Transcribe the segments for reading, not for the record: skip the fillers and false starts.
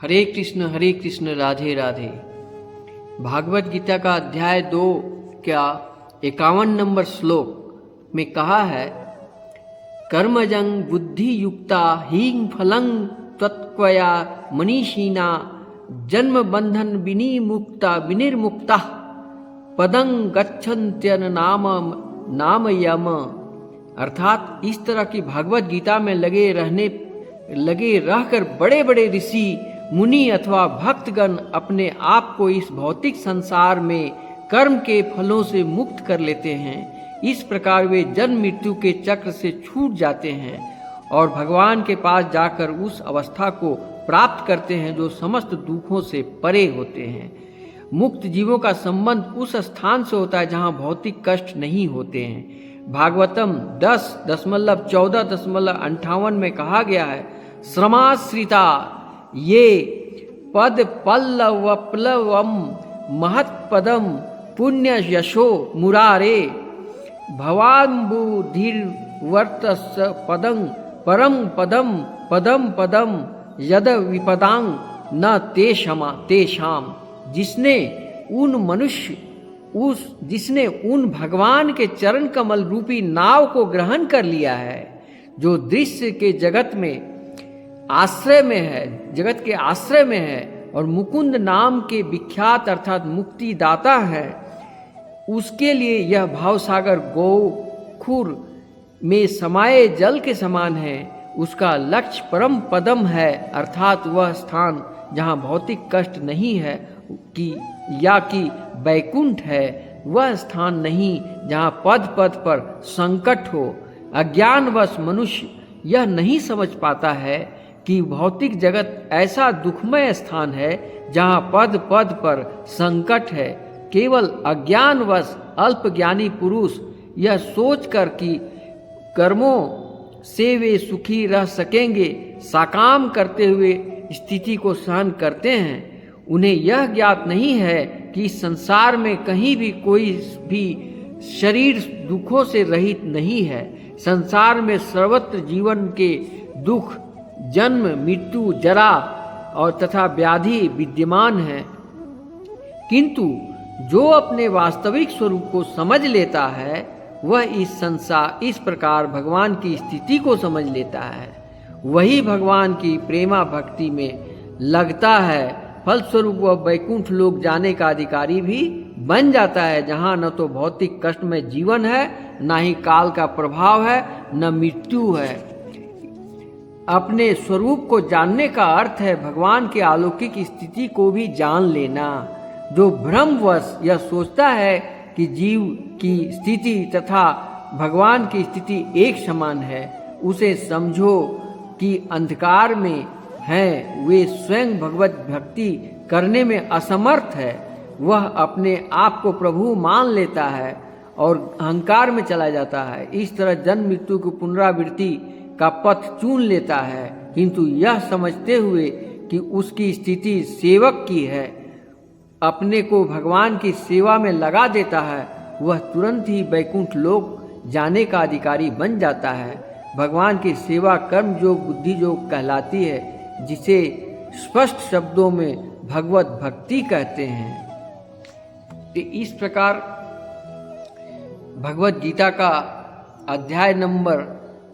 हरे कृष्ण राधे राधे। भागवत गीता का अध्याय 2 का 51 नंबर श्लोक में कहा है, कर्मजं बुद्धि युक्ता हीं फलं त्वत्क्वया मनीषिणा जन्म बंधन विनिर्मुक्ता पदं गच्छन्त्यन नाम यम। अर्थात इस तरह की भागवत गीता में लगे रहकर बड़े बड़े ऋषि मुनि अथवा भक्तगण अपने आप को इस भौतिक संसार में कर्म के फलों से मुक्त कर लेते हैं। इस प्रकार वे जन्म मृत्यु के चक्र से छूट जाते हैं और भगवान के पास जाकर उस अवस्था को प्राप्त करते हैं जो समस्त दुखों से परे होते हैं। मुक्त जीवों का संबंध उस स्थान से होता है जहां भौतिक कष्ट नहीं होते हैं। भागवतम 10.14.58 में कहा गया है, श्रमाश्रिता ये पद पल्लवप्लवम महत्पदम पुण्य यशो मुरारे भवाम्बुधिर्वर्तस पदं परम पदम पदम यद विपदांग न तेषाम। जिसने उन भगवान के चरण कमल रूपी नाव को ग्रहण कर लिया है, जो दृश्य के जगत के आश्रय में है और मुकुंद नाम के विख्यात अर्थात मुक्तिदाता है, उसके लिए यह भावसागर गोखुर में समाये जल के समान है। उसका लक्ष्य परम पदम है, अर्थात वह स्थान जहाँ भौतिक कष्ट नहीं है कि बैकुंठ है, वह स्थान नहीं जहाँ पद पद पर संकट हो। अज्ञानवश मनुष्य यह नहीं समझ पाता है कि भौतिक जगत ऐसा दुखमय स्थान है जहाँ पद पद पर संकट है। केवल अज्ञानवश अल्पज्ञानी पुरुष यह सोचकर कि कर्मों से वे सुखी रह सकेंगे, साकाम करते हुए स्थिति को सहन करते हैं। उन्हें यह ज्ञात नहीं है कि संसार में कहीं भी कोई भी शरीर दुखों से रहित नहीं है। संसार में सर्वत्र जीवन के दुख, जन्म मृत्यु जरा और तथा व्याधि विद्यमान है, किंतु जो अपने वास्तविक स्वरूप को समझ लेता है वह इस प्रकार भगवान की स्थिति को समझ लेता है, वही भगवान की प्रेमा भक्ति में लगता है। फलस्वरूप वह वैकुंठ लोक जाने का अधिकारी भी बन जाता है, जहाँ न तो भौतिक कष्ट में जीवन है, न ही काल का प्रभाव है, न मृत्यु है। अपने स्वरूप को जानने का अर्थ है भगवान के अलौकिक स्थिति को भी जान लेना। जो भ्रमवश यह सोचता है कि जीव की स्थिति तथा भगवान की स्थिति एक समान है, उसे समझो कि अंधकार में है, वे स्वयं भगवत भक्ति करने में असमर्थ है। वह अपने आप को प्रभु मान लेता है और अहंकार में चला जाता है। इस तरह जन्म मृत्यु की पुनरावृत्ति का पथ चुन लेता है, किंतु यह समझते हुए कि उसकी स्थिति सेवक की है, अपने को भगवान की सेवा में लगा देता है, वह तुरंत ही वैकुंठ लोक जाने का अधिकारी बन जाता है। भगवान की सेवा कर्म योग बुद्धि योग कहलाती है, जिसे स्पष्ट शब्दों में भगवत भक्ति कहते हैं। तो इस प्रकार भगवत गीता का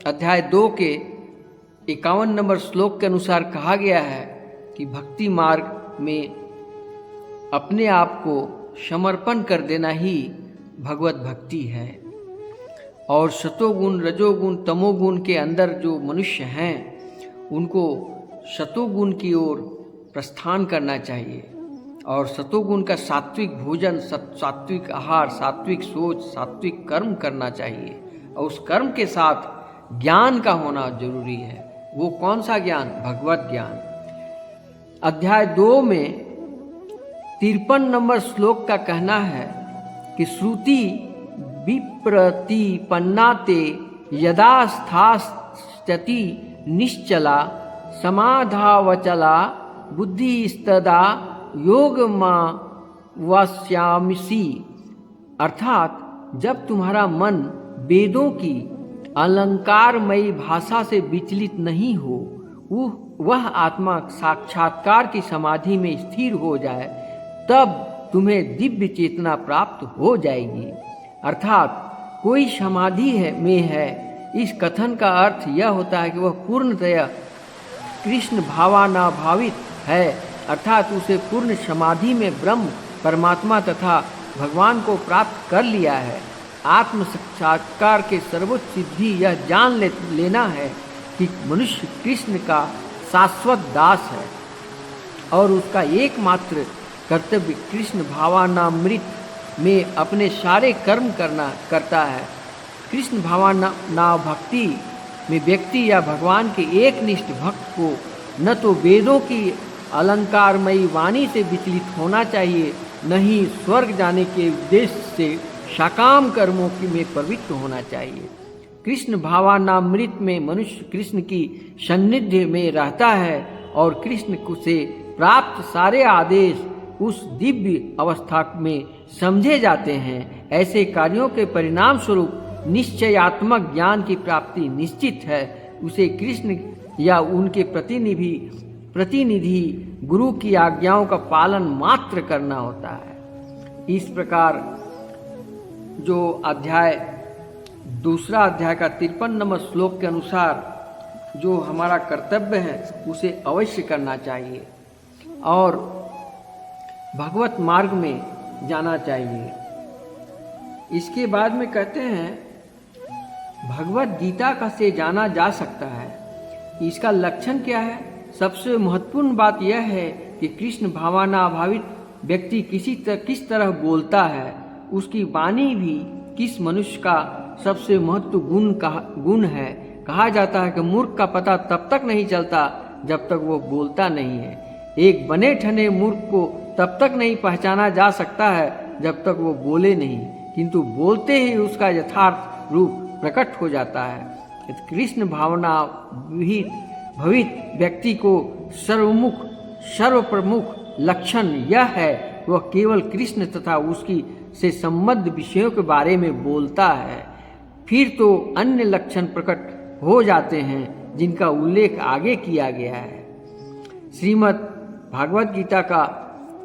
अध्याय 2 के 51 नंबर श्लोक के अनुसार कहा गया है कि भक्ति मार्ग में अपने आप को समर्पण कर देना ही भगवत भक्ति है। और सतोगुण रजोगुण तमोगुण के अंदर जो मनुष्य हैं, उनको सतोगुण की ओर प्रस्थान करना चाहिए और सतोगुण का सात्विक भोजन, सात्विक आहार, सात्विक सोच, सात्विक कर्म करना चाहिए। और उस कर्म के साथ ज्ञान का होना जरूरी है। वो कौन सा ज्ञान? भगवत ज्ञान। अध्याय 2 में 53 नंबर श्लोक का कहना है कि श्रुति विप्रतिपन्नाते यदा स्थास्यति निश्चला समाधावचला बुद्धिस्तदा योगमा वश्यामिसी। अर्थात जब तुम्हारा मन वेदों की अलंकारमयी भाषा से विचलित नहीं हो, वह आत्मा साक्षात्कार की समाधि में स्थिर हो जाए तब तुम्हें दिव्य चेतना प्राप्त हो जाएगी। अर्थात कोई समाधि में है, इस कथन का अर्थ यह होता है कि वह पूर्णतया कृष्ण भावानाभावित है, अर्थात उसे पूर्ण समाधि में ब्रह्म परमात्मा तथा भगवान को प्राप्त कर लिया है। आत्म साक्षात्कार के सर्वोच्च सिद्धि यह जान लेना है कि मनुष्य कृष्ण का शाश्वत दास है और उसका एकमात्र कर्तव्य कृष्ण भावानामृत में अपने सारे कर्म करता है। कृष्ण भावना भक्ति में व्यक्ति या भगवान के एकनिष्ठ भक्त को न तो वेदों की अलंकारमयी वाणी से विचलित होना चाहिए, न ही स्वर्ग जाने के उद्देश्य से सकाम कर्मों में प्रवृत्त होना चाहिए। कृष्ण भावानामृत में मनुष्य कृष्ण की सान्निध्य में रहता है और कृष्ण से प्राप्त सारे आदेश उस दिव्य अवस्था में समझे जाते हैं। ऐसे कार्यों के परिणाम स्वरूप निश्चयात्मक ज्ञान की प्राप्ति निश्चित है। उसे कृष्ण या उनके प्रतिनिधि गुरु की आज्ञाओं का पालन मात्र करना होता है। इस प्रकार जो दूसरा अध्याय का 53 नंबर श्लोक के अनुसार जो हमारा कर्तव्य है उसे अवश्य करना चाहिए और भगवत मार्ग में जाना चाहिए। इसके बाद में कहते हैं भगवत गीता का से जाना जा सकता है। इसका लक्षण क्या है? सबसे महत्वपूर्ण बात यह है कि कृष्ण भावनाभावित व्यक्ति किस तरह बोलता है, उसकी वाणी भी किस मनुष्य का सबसे महत्वपूर्ण गुण है। कहा जाता है कि मूर्ख का पता तब तक नहीं चलता जब तक वो बोलता नहीं है। एक बने ठने मूर्ख को तब तक नहीं पहचाना जा सकता है जब तक वो बोले नहीं, किंतु बोलते ही उसका यथार्थ रूप प्रकट हो जाता है। कृष्ण भावना भवित व्यक्ति को सर्वप्रमुख लक्षण यह है वह केवल कृष्ण तथा उसकी से संबद्ध विषयों के बारे में बोलता है। फिर तो अन्य लक्षण प्रकट हो जाते हैं जिनका उल्लेख आगे किया गया है। श्रीमद् भागवत गीता का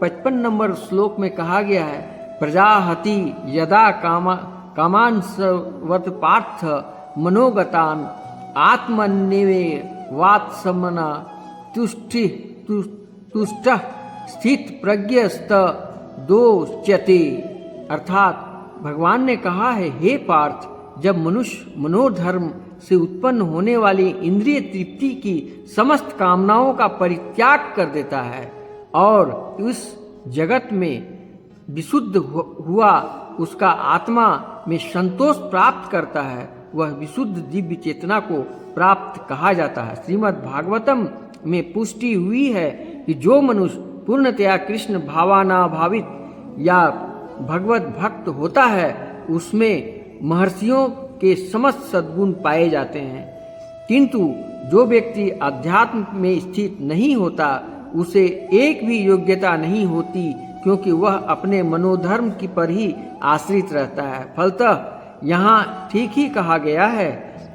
55 नंबर श्लोक में कहा गया है प्रजाहति यदा कामान सर्वत पार्थ मनोगतान आत्मन्यवे वात्समना तुष्ट स्थित प्रज्ञस्त दोच्यते। अर्थात भगवान ने कहा है, हे पार्थ, जब मनुष्य मनोधर्म से उत्पन्न होने वाली इंद्रिय तृप्ति की समस्त कामनाओं का परित्याग कर देता है और उस जगत में विशुद्ध हुआ उसका आत्मा में संतोष प्राप्त करता है, वह विशुद्ध दिव्य चेतना को प्राप्त कहा जाता है। श्रीमद् भागवतम में पुष्टि हुई है कि जो मनुष्य पूर्णतया कृष्ण भावानाभावित या भगवत भक्त होता है उसमें महर्षियों के समस्त सद्गुण पाए जाते हैं, किंतु जो व्यक्ति अध्यात्म में स्थित नहीं होता उसे एक भी योग्यता नहीं होती, क्योंकि वह अपने मनोधर्म की पर ही आश्रित रहता है। फलतः यहाँ ठीक ही कहा गया है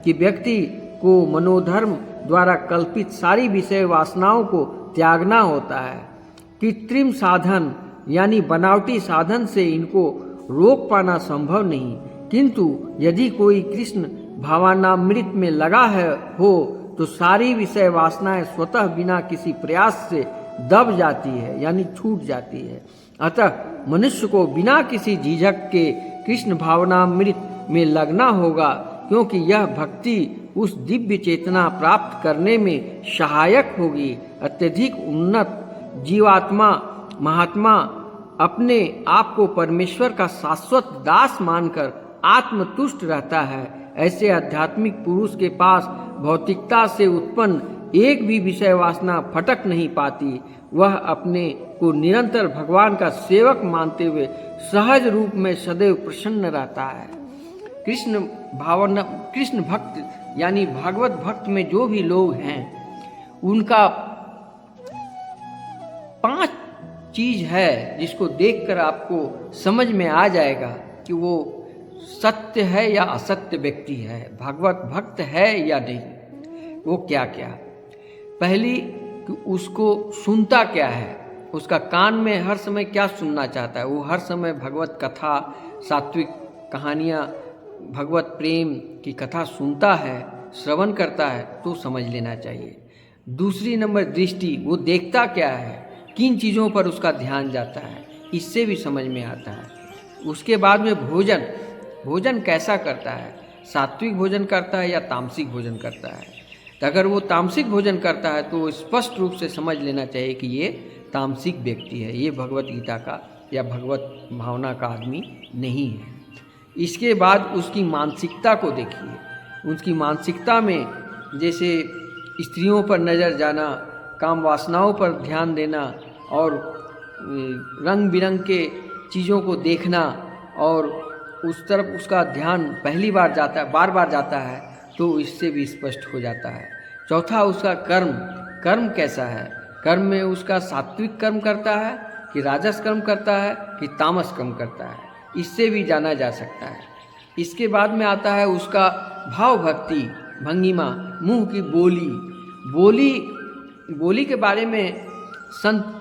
कि व्यक्ति को मनोधर्म द्वारा कल्पित सारी विषय वासनाओं को त्यागना होता है। कृत्रिम साधन यानी बनावटी साधन से इनको रोक पाना संभव नहीं, किंतु यदि कोई कृष्ण भावनामृत में लगा हो तो सारी विषय वासनाएं स्वतः बिना किसी प्रयास से दब जाती है यानी छूट जाती है। अतः मनुष्य को बिना किसी झिझक के कृष्ण भावनामृत में लगना होगा, क्योंकि यह भक्ति उस दिव्य चेतना प्राप्त करने में सहायक होगी। अत्यधिक उन्नत जीवात्मा महात्मा अपने आप को परमेश्वर का शाश्वत दास मानकर आत्मतुष्ट रहता है। ऐसे आध्यात्मिक पुरुष के पास भौतिकता से उत्पन्न एक भी विषय वासना फटक नहीं पाती। वह अपने को निरंतर भगवान का सेवक मानते हुए सहज रूप में सदैव प्रसन्न रहता है। कृष्ण भक्त यानी भागवत भक्त में जो भी लोग हैं उनका 5 चीज है जिसको देखकर आपको समझ में आ जाएगा कि वो सत्य है या असत्य व्यक्ति है, भागवत भक्त है या नहीं। वो क्या क्या? पहली कि उसको सुनता क्या है, उसका कान में हर समय क्या सुनना चाहता है। वो हर समय भगवत कथा, सात्विक कहानियाँ, भगवत प्रेम की कथा सुनता है, श्रवण करता है, तो समझ लेना चाहिए। दूसरी नंबर दृष्टि, वो देखता क्या है, किन चीज़ों पर उसका ध्यान जाता है, इससे भी समझ में आता है। उसके बाद में भोजन, भोजन कैसा करता है, सात्विक भोजन करता है या तामसिक भोजन करता है। तो अगर वो तामसिक भोजन करता है तो स्पष्ट रूप से समझ लेना चाहिए कि ये तामसिक व्यक्ति है, ये भगवत गीता का या भगवत भावना का आदमी नहीं है। इसके बाद उसकी मानसिकता को देखिए। उसकी मानसिकता में जैसे स्त्रियों पर नज़र जाना, काम वासनाओं पर ध्यान देना और रंग बिरंग के चीज़ों को देखना और उस तरफ उसका ध्यान पहली बार जाता है, बार बार जाता है, तो इससे भी स्पष्ट हो जाता है। चौथा, उसका कर्म, कर्म कैसा है, कर्म में उसका सात्विक कर्म करता है कि राजस कर्म करता है कि तामस कर्म करता है, इससे भी जाना जा सकता है। इसके बाद में आता है उसका भाव भक्ति, भंगिमा, मुंह की बोली के बारे में संत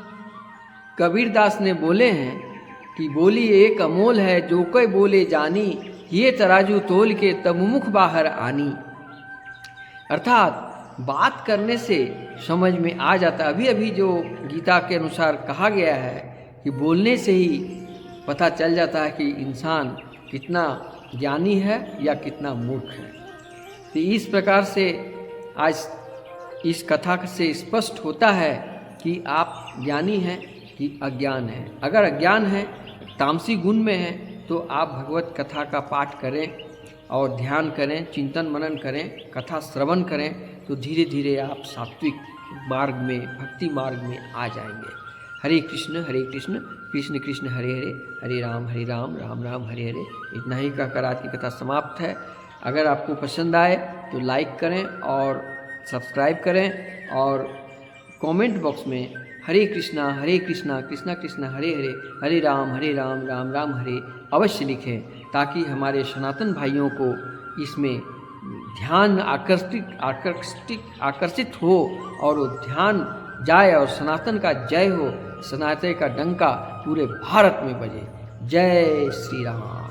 कबीरदास ने बोले हैं कि बोली एक अमोल है, जो कोई बोले जानी, ये तराजू तोल के तब मुख बाहर आनी। अर्थात बात करने से समझ में आ जाता। अभी जो गीता के अनुसार कहा गया है कि बोलने से ही पता चल जाता है कि इंसान कितना ज्ञानी है या कितना मूर्ख है। तो इस प्रकार से आज इस कथा से स्पष्ट होता है कि आप ज्ञानी हैं कि अज्ञान है। अगर अज्ञान है, तामसी गुण में है, तो आप भगवत कथा का पाठ करें और ध्यान करें, चिंतन मनन करें, कथा श्रवण करें, तो धीरे धीरे आप सात्विक मार्ग में, भक्ति मार्ग में आ जाएंगे। हरे कृष्ण कृष्ण कृष्ण हरे हरे, हरे राम राम राम हरे हरे। इतना ही कहकर आज की कथा समाप्त है। अगर आपको पसंद आए तो लाइक करें और सब्सक्राइब करें और कमेंट बॉक्स में हरे कृष्णा कृष्णा कृष्णा हरे हरे, हरे राम राम राम हरे अवश्य लिखें, ताकि हमारे सनातन भाइयों को इसमें ध्यान आकर्षित हो और वो ध्यान जाए और सनातन का जय हो, सनातन का डंका पूरे भारत में बजे। जय श्री राम।